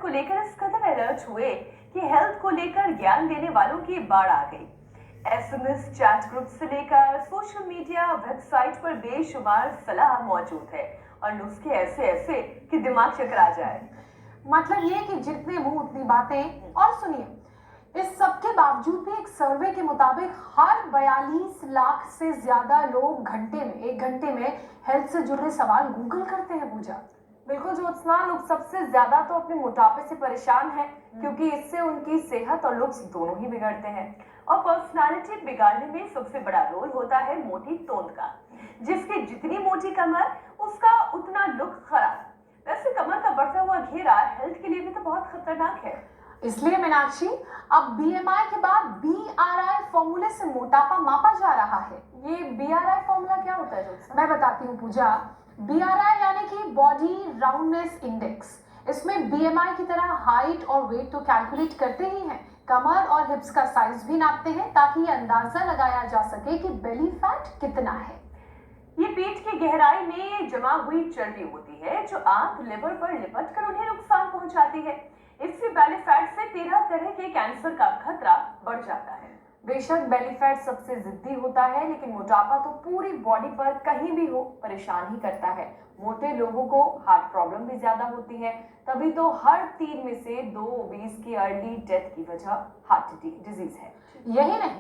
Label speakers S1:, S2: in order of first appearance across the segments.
S1: को लेकर इस कदर अलर्ट हुए कि हेल्थ को लेकर ज्ञान देने वालों की बाढ़ आ गई। एसएमएस, चैट ग्रुप से लेकर सोशल मीडिया, वेबसाइट पर बेशुमार सलाह मौजूद है और नुस्खे ऐसे ऐसे कि दिमाग चकरा जाए।
S2: मतलब ये कि जितने मुंह उतनी बातें। और सुनिए, इस सब के बावजूद भी एक सर्वे के मुताबिक हर 42 लाख से ज्यादा लोग एक घंटे में हेल्थ से जुड़े सवाल गूगल करते हैं। पूजा,
S3: बिल्कुल ज्योत्सना, लोग सबसे ज्यादा तो अपने मोटापे से परेशान हैं क्योंकि इससे उनकी सेहत और लुक्स दोनों ही बिगड़ते हैं।
S1: और पर्सनालिटी बिगाड़ने में सबसे बड़ा रोल होता है मोटी तोंद का। जिसकी जितनी मोटी कमर, उसका उतना लुक खराब। वैसे कमर का बढ़ता हुआ घेरा हेल्थ के लिए भी तो बहुत खतरनाक है।
S2: इसलिए मीनाक्षी, अब बीएमआई के बाद बीआरआई फॉर्मूले से मोटापा मापा जा रहा है।
S3: ये बीआरआई फॉर्मूला क्या होता है ज्योत्सना?
S2: मैं बताती हूँ पूजा। बीआरआई यानी कि बॉडी राउंडनेस इंडेक्स। इसमें बीएमआई की तरह हाइट और वेट तो कैलकुलेट करते ही हैं, कमर और हिप्स का साइज भी नापते हैं ताकि ये अंदाजा लगाया जा सके कि बेली फैट कितना है।
S1: ये पेट की गहराई में जमा हुई चर्बी होती है जो आंख, लिवर पर लिपट कर उन्हें नुकसान पहुंचाती है। इससे बेली फैट से 13 तरह के कैंसर का खतरा बढ़ जाता है।
S3: बेशक बेली फैट सबसे जिद्दी होता है, लेकिन मोटापा तो पूरी बॉडी पर कहीं भी हो परेशान ही करता है। मोटे लोगों को हार्ट प्रॉब्लम भी ज्यादा होती है, तभी तो हर 3 में से 2 ओबीस की अर्ली डेथ की वजह हार्ट डिजीज है।
S2: यही नहीं,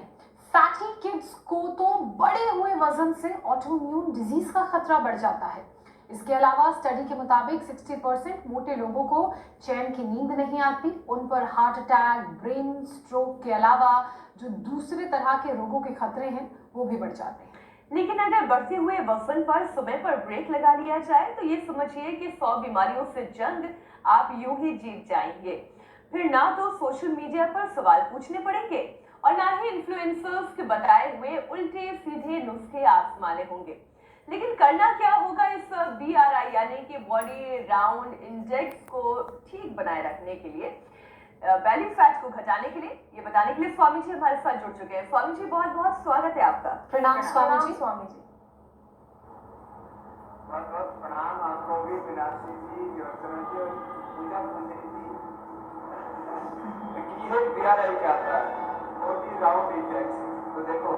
S2: फैटी किड्स को तो बढ़े हुए वजन से ऑटोइम्यून डिजीज का खतरा बढ़ जाता है। इसके अलावा स्टडी के मुताबिक 60% मोटे लोगों को चैन की नींद नहीं आती। उन पर हार्ट अटैक, ब्रेन स्ट्रोक के अलावा जो दूसरे तरह के रोगों के खतरे हैं वो भी बढ़ जाते हैं।
S1: लेकिन अगर बढ़ते हुए वजन पर समय पर ब्रेक लगा लिया जाए तो ये समझिए कि 100 बीमारियों से जंग आप यूं ही जीत जाएंगे। फिर ना तो सोशल मीडिया पर सवाल पूछने पड़ेंगे और ना ही इन्फ्लुएंसर्स के बताए हुए उल्टे सीधे नुस्खे आजमाने होंगे। लेकिन करना क्या होगा इस बीआरआई यानी कि बॉडी राउंड इंडेक्स को ठीक बनाए रखने के लिए, बेली फैट को घटाने के लिए, ये बताने के लिए स्वामी जी हमारे साथ जुड़ चुके हैं। स्वामी जी, बहुत बहुत स्वागत है आपका।
S2: प्रणाम स्वामी जी।
S3: स्वामी जी
S4: बहुत बहुत प्रणाम आपको भी, मीनाक्षी जी, ज्योत्सना जी और पूजा कुंजरी जी। ये बीआरआई क्या था? Body round index. तो देखो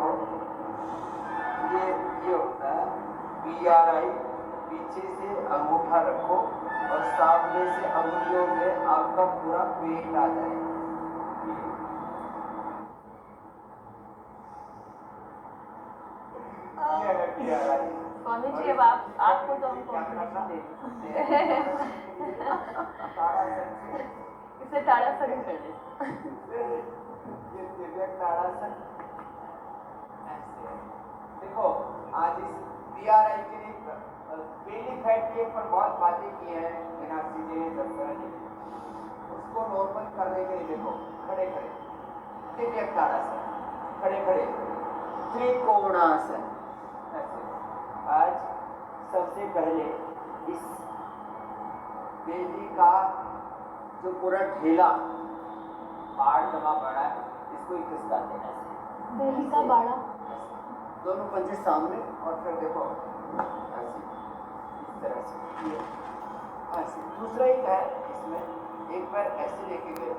S4: ये होता है बीआरआई। पीछे से अंगूठा रखो और सामने से अंगुलियों में आपका पूरा पेट आ जाए।
S1: स्वामी जी, अब आपको तो हम कॉम्पिटिशन दे इसे ताड़ासन कर दे।
S4: ये ताड़ासन ऐसे। देखो, आज इस बीआरआई के लिए बेली फैट के ऊपर बहुत बातें की हैं मीनाक्षी जी ने, ज्योत्सना जी ने। उसको नॉर्मल करने के लिए देखो, खड़े खड़े दिव्यक ताड़ासन, खड़े खड़े त्रिकोणासन ऐसे। आज सबसे पहले इस बेली का जो पूरा ढेला बाढ़ जमा पड़ा है, इसको ही खिसका देना है।
S2: बेली का बाड़ा,
S4: दोनों पंजे सामने और फिर देखो ऐसे, इस तरह से ये ऐसे। दूसरा एक है, इसमें एक बार ऐसे लेके गए,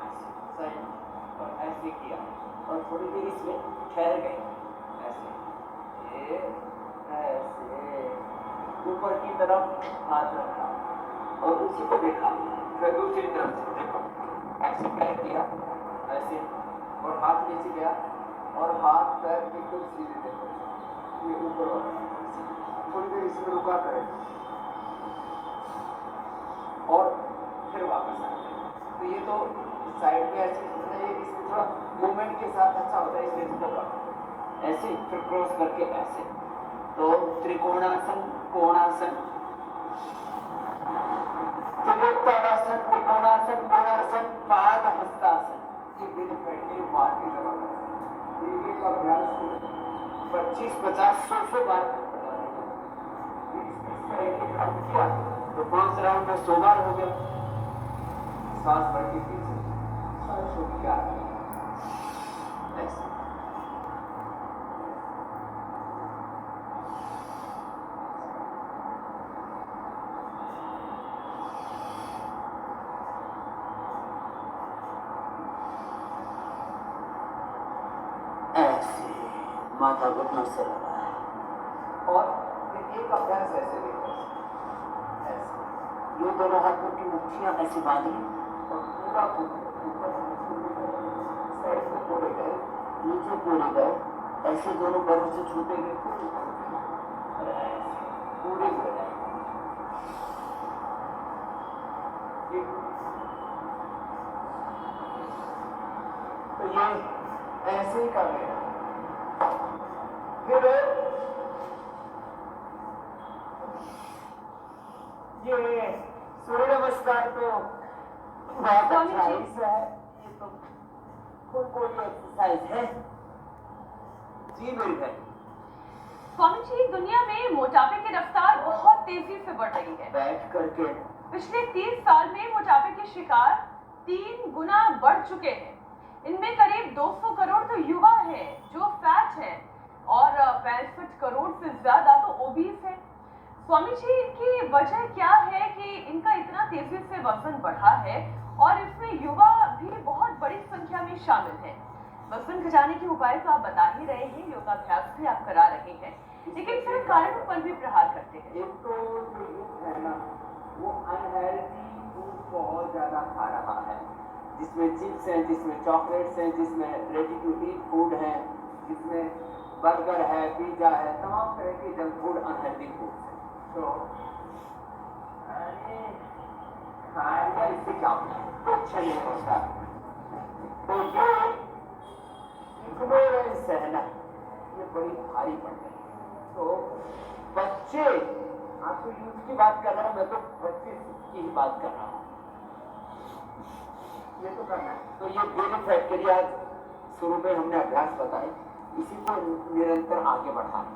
S4: ऐसे साइड और ऐसे किया और थोड़ी देर इसमें ठहर गए, ऐसे ये ऐसे ऊपर की तरफ हाथ रखा और उसी को देखा, फिर दूसरी तरफ से देखो, ऐसे पैर किया ऐसे और हाथ नीचे गया और हाथ पैर बिल्कुल सीधे देखो, ये ऊपर वाला। थोड़ी देर इसमें रुका करें और फिर वापस आए। तो ये तो साइड में ऐसे, ये इसमें थोड़ा मूवमेंट के साथ अच्छा होता है, इसलिए इसको करना ऐसे, फिर क्रॉस करके ऐसे। तो त्रिकोणासन, कोणासन, त्रिकोणासन, त्रिकोणासन, कोणासन, पाद हस्तासन। ये बेली फैट के लिए बात की जरूरत है। ये का अभ्यास 25, 50, 100 बार किया तो 5 राउंड में 100 बार हो गया। सांस भर के पीछे, सांस छोड़ के आगे ऐसे। माथा घुटनों से लगा है। और फिर एक अभ्यास ऐसे देखो, ऐसे ये दोनों हाथों की मुट्ठियां ऐसे बांध ली और पूरा साइड में पूरे गए, नीचे पूरे गए, ऐसे दोनों पैरों से छूटे गए पूरे गए। तो ये ऐसे ही कर रहे हैं। फिर ये सूर्य नमस्कार तो बहुत अच्छा हिस्सा है, ये तो कोई एक्सरसाइज है। जी मेरी बहन।
S1: स्वामी जी, दुनिया में मोटापे की रफ्तार बहुत तेजी से बढ़ रही है।
S4: बैठ करके
S1: पिछले 30 साल में मोटापे के शिकार 3 गुना बढ़ चुके हैं। इनमें करीब 200 करोड़ तो युवा हैं जो फैट हैं और 65 करोड़ से ज्यादा तो ओबीस हैं। स्वामी जी, इनकी वजह क्या है कि इनका इतना तेजी से वजन बढ़ा है और इसमें युवा भी बहुत बड़ी संख्या में शामिल हैं। वजन घटाने के उपाय तो आप बता ही रहे हैं, योगाभ्यास भी आप करा रहे हैं, लेकिन फिर कारणों पर भी प्रहार करते हैं।
S4: एक तो जो यूथ है ना, वो अनहेल्दी फूड बहुत ज्यादा खा रहा है, जिसमें चिप्स हैं, जिसमें चॉकलेट्स हैं, जिसमें रेडी टू ईट फूड है, जिसमें बर्गर है, पिज्जा है, तमाम तरह के जंक फूड अनहेल्दी फूड है। तो खाएगा इससे क्या होता है, कुछ नहीं होता। तो ये इग्नोरेंस है ना, ये बड़ी भारी पड़ गई। तो बच्चे, आप तो यूथ की बात कर रहे हैं, मैं तो बच्चे की ही बात कर रहा हूँ। ये तो करना है। तो ये डेली फैट के लिए आज शुरू में हमने अभ्यास बताए, इसी को निरंतर आगे बढ़ाना।